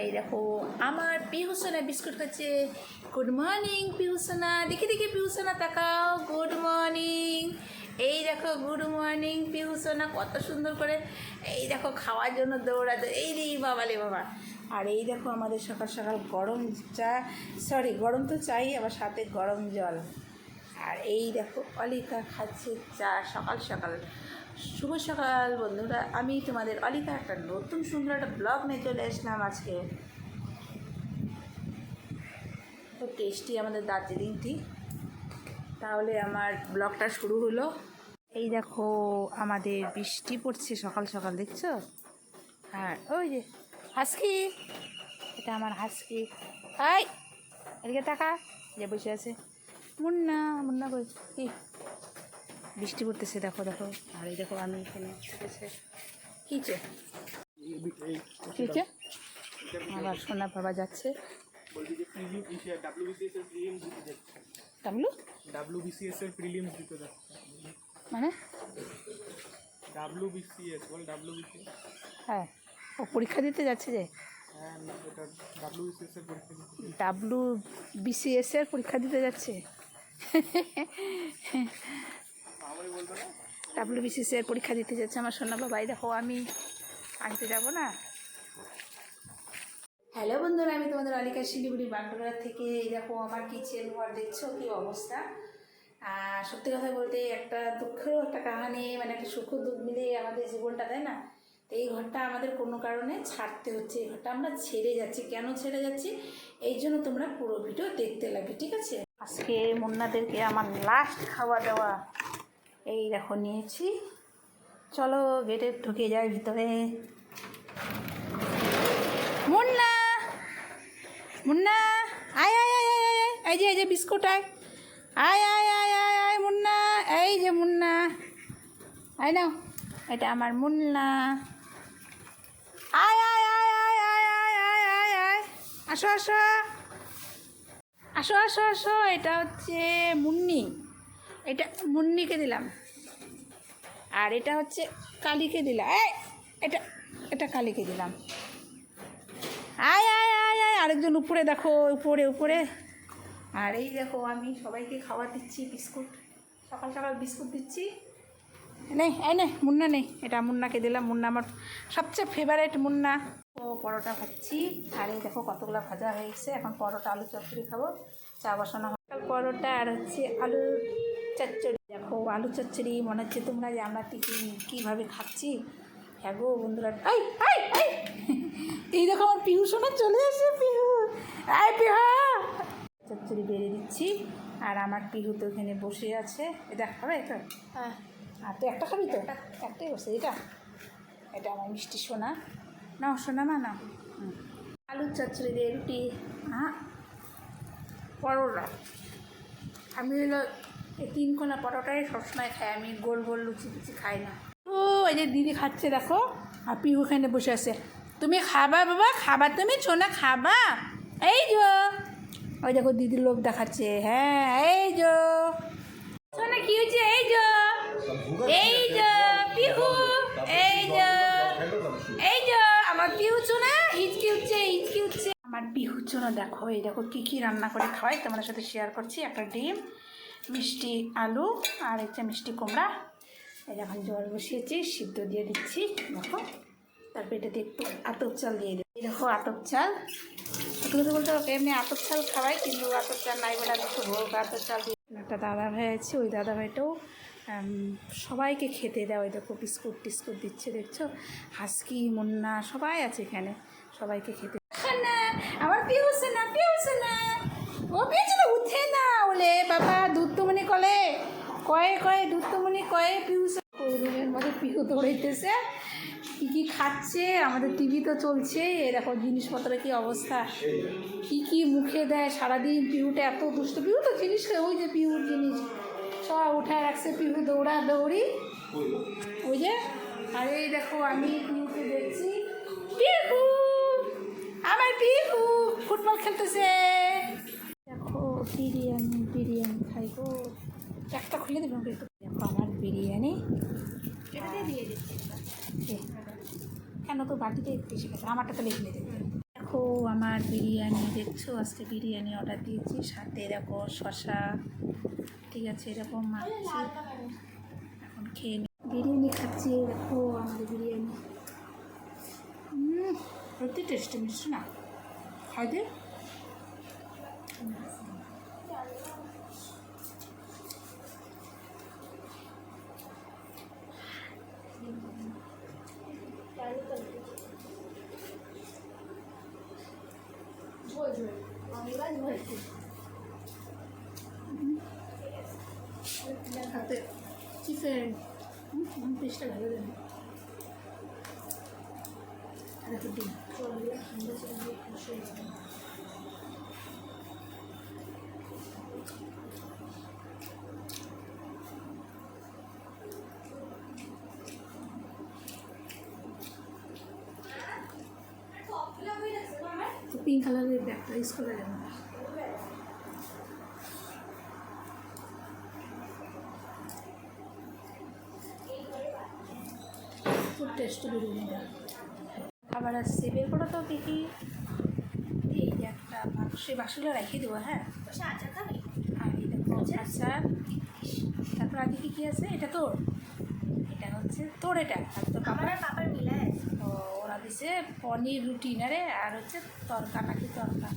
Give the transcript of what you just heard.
এই দেখো আমার পিহুসোনা বিস্কুট খাচ্ছে। গুড মর্নিং পিহুসোনা, দেখি দেখি পিহুসোনা তাকাও। গুড মর্নিং, এই দেখো গুড মর্নিং পিহুসোনা, কত সুন্দর করে এই দেখো খাওয়ার জন্য দৌড়াতে। এই রে বাবা রে বাবা। আর এই দেখো আমাদের সকাল সকাল গরম চা, সরি গরম তো চাই, আবার সাথে গরম জল। আর এই দেখো অলিকা খাচ্ছে চা সকাল সকাল। শুভ সকাল বন্ধুরা, আমি তোমাদের অলিকা একটা নতুন সুন্দর একটা ব্লগ নিয়ে চলে আসলাম আজকে। তো টেস্টি আমাদের দার্জিলিং টি। তাহলে আমার ব্লগটা শুরু হলো। এই দেখো আমাদের বৃষ্টি পড়ছে সকাল সকাল, দেখছো? আর ওই যে হাসকি, এটা আমার হাসকি। হাই এদিকে টাকা যে বসে আছে মুন্না। মুন্না কই কি? বৃষ্টি পড়তেছে দেখো দেখো। আর এই দেখো আমি এখানে কিছে কিছে আবার সোনা বাবা যাচ্ছে। WBCS এর প্রিলিমস দিতে যাচ্ছে। মানে WBCS বল, WBCS। হ্যাঁ, ও পরীক্ষা দিতে যাচ্ছে যে। হ্যাঁ, এটা WBCS এর পরীক্ষা দিতে। WBCS এর পরীক্ষা দিতে যাচ্ছে। আমারই বলতো না, WBCS এর পরীক্ষা দিতে যাচ্ছে আমার সোনা বাবা। এই দেখো আমি আনতে যাব না। হ্যালো বন্ধুরা, আমি তোমাদের অলিকা শিলিগুড়ি বাঁকুড়া থেকে। এই দেখো আমার কিচেন ঘর, দেখছো কি অবস্থা। সত্যি কথা বলতে একটা দুঃখের একটা কাহানি, মানে একটা সুখ দুঃখ মিলে আমাদের জীবনটা, তাই না? তো এই ঘরটা আমাদের কোনো কারণে ছাড়তে হচ্ছে। এই ঘরটা আমরা ছেড়ে যাচ্ছি। কেন ছেড়ে যাচ্ছি এই জন্য তোমরা পুরো ভিডিও দেখতে লাগবে, ঠিক আছে? আজকে মুন্নাদেরকে আমার লাস্ট খাওয়া দাওয়া এই দেখো নিয়েছি। চলো গেটে ঢুকে যাই ভিতরে। মুন্না মুন্না আয় আয় আয় আয় আয়, এই যে এই যে বিস্কুট, আয় আয় আয় আয় আয় আয় মুন্না, এই যে মুন্না, আয় নাও, এটা আমার মুন্না। আয় আয় আয় আয় আয় আয় আয় আয় আয়, আসো আসো আসো আসো আসো। এটা হচ্ছে মুন্নি, এটা মুন্নিকে দিলাম। আর এটা হচ্ছে কালীকে দিলাম। এই এটা এটা কালীকে দিলাম। আয় আয় আয় আয়, আরেকজন উপরে দেখো, উপরে উপরে। আর এই দেখো আমি সবাইকে খাবার দিচ্ছি বিস্কুট, সকাল সকাল বিস্কুট দিচ্ছি। নেই এই নে মুন্না, নেই, এটা মুন্নাকে দিলাম। মুন্না আমার সবচেয়ে ফেভারেট মুন্না। ও পরোটা খাচ্ছি। আর এই দেখো কতগুলো ভাজা হয়ে গেছে। এখন পরোটা আলু চচ্চড়ি খাবো, চা বসানো হবে। পরোটা আর হচ্ছে আলু চচ্চড়ি। দেখো আলু চচ্চড়ি, মনে হচ্ছে তোমরা যে আমরা টিফিন কীভাবে খাচ্ছি। হ্যাঁ গো বন্ধুরা, এই এই এই এই দেখো আমার পিহু সোনা চলে আসে। পিহু আয় পিহা, চচ্চড়ি বেড়ে দিচ্ছি। আর আমার পিহু তো এখানে বসে আছে। এ দেখ খাবে এটা? হ্যাঁ। আর তুই একটা খাবি তো? একটাই বসে। এটা এটা আমার মিষ্টি সোনা, নাও সোনা মা নাও। আলুর চচ্চড়ি দিয়ে রুটি, হ্যাঁ পরোটা। আমি হলো এই 3 কোনা পরোটাই সবসময় খাই। আমি গোল গোল লুচি টুচি খাই না। ও এই যে দিদি খাচ্ছে দেখো, আর পিহু এখানে বসে আছে। তুমি খাবা বাবা, খাবা তুমি সোনা, খাবা? এই যো, ওই দেখো দিদির লোক দেখাচ্ছে। হ্যাঁ এই যো সোনা, কি হয়েছে? এই যো এই যো পিহু, এই যো এই যো আমার পিহু সোনা হিচকি উঠছে, হিচকি উঠছে আমার পিহু সোনা। দেখো এই দেখো কী কী রান্না করে খাওয়াই তোমাদের সাথে শেয়ার করছি। একটা ডিম, মিষ্টি আলু, আর হচ্ছে মিষ্টি কুমড়া। এই যখন জল বসিয়েছি, সিদ্ধ দিয়ে দিচ্ছি। দেখো তারপরে এটাতে একটু আতপ চাল দিয়ে দিই। এই দেখো আতপ চাল, কথা বলতে এমনি আতপ চাল খাওয়াই, কিন্তু আতপ চাল নাই বলে আমি একটু ভোগ আতপ চাল দিয়ে। একটা দাদা ভাই আছে, ওই দাদা ভাইটাও সবাইকে খেতে দেয়। ওই দেখো বিস্কুট টিস্কুট দিচ্ছে, দেখছো? হাসকি মুন্না সবাই আছে এখানে, সবাইকে খেতে। না আমার পিউছে না, পিউছে না, ও পিউছে না, উঠে না বলে বাবা। দুধ তো মনে কলে কয়ে কয়ে, দুধ তো মনে কয়ে পিউছে। ওই রুমের মধ্যে পিহু দৌড়াইতেছে, কী কী খাচ্ছে। আমাদের টিভি তো চলছে। এরকম জিনিসপত্রের কী অবস্থা, কী কী মুখে দেয় সারাদিন। পিহুটা এত দুষ্ট, পিহু তো জিনিস, ওই যে পিহুর জিনিস সব উঠায় রাখছে। পিহু দৌড়া দৌড়ি, ওই যে। আর এই দেখো আমি পিহুকে দেখছি, পিহু আমার পিহু ফুটবল খেলতেছে। দেখো বিরিয়ানি, বিরিয়ানি খাইবো। একটা খুলে দেবেন একটু। দেখো আমার বিরিয়ানি, এটা দিয়ে দিয়ে দিচ্ছি। কেন তো বাটিতে এসে গেছে, আমারটা তো লিখে দেবে। দেখো আমার বিরিয়ানি, দেখছো আজকে বিরিয়ানি অর্ডার দিয়েছি, সাথে দেখো শশা, ঠিক আছে, এরকম মাখছি। এখন খেয়ে নি, বিরিয়ানি খাচ্ছি, দেখো আমাদের বিরিয়ানি। সত্যি টেস্টি, মিষ্টি না খাইতে। হাতে চিকেন পিসটা ভালো দেন, আর একটু ডিম। তো পিঙ্ক কালারের ব্যাগটা ইউজ করা যাবে না। খুব টেস্টি বিরিয়ানিটা। খাবার আসছে, বের করো তো দেখি। এই যে একটা বাক্সে, বাক্সগুলো রেখে দেবো, হ্যাঁ। আর এই দেখো আচার, তারপর আগে কী আছে, এটা তোর, এটা হচ্ছে তোর, এটা আর তোর পাপার মিলায়। ও ওরা দিছে পনির রুটি না রে, আর হচ্ছে তরকা নাকি তরকা।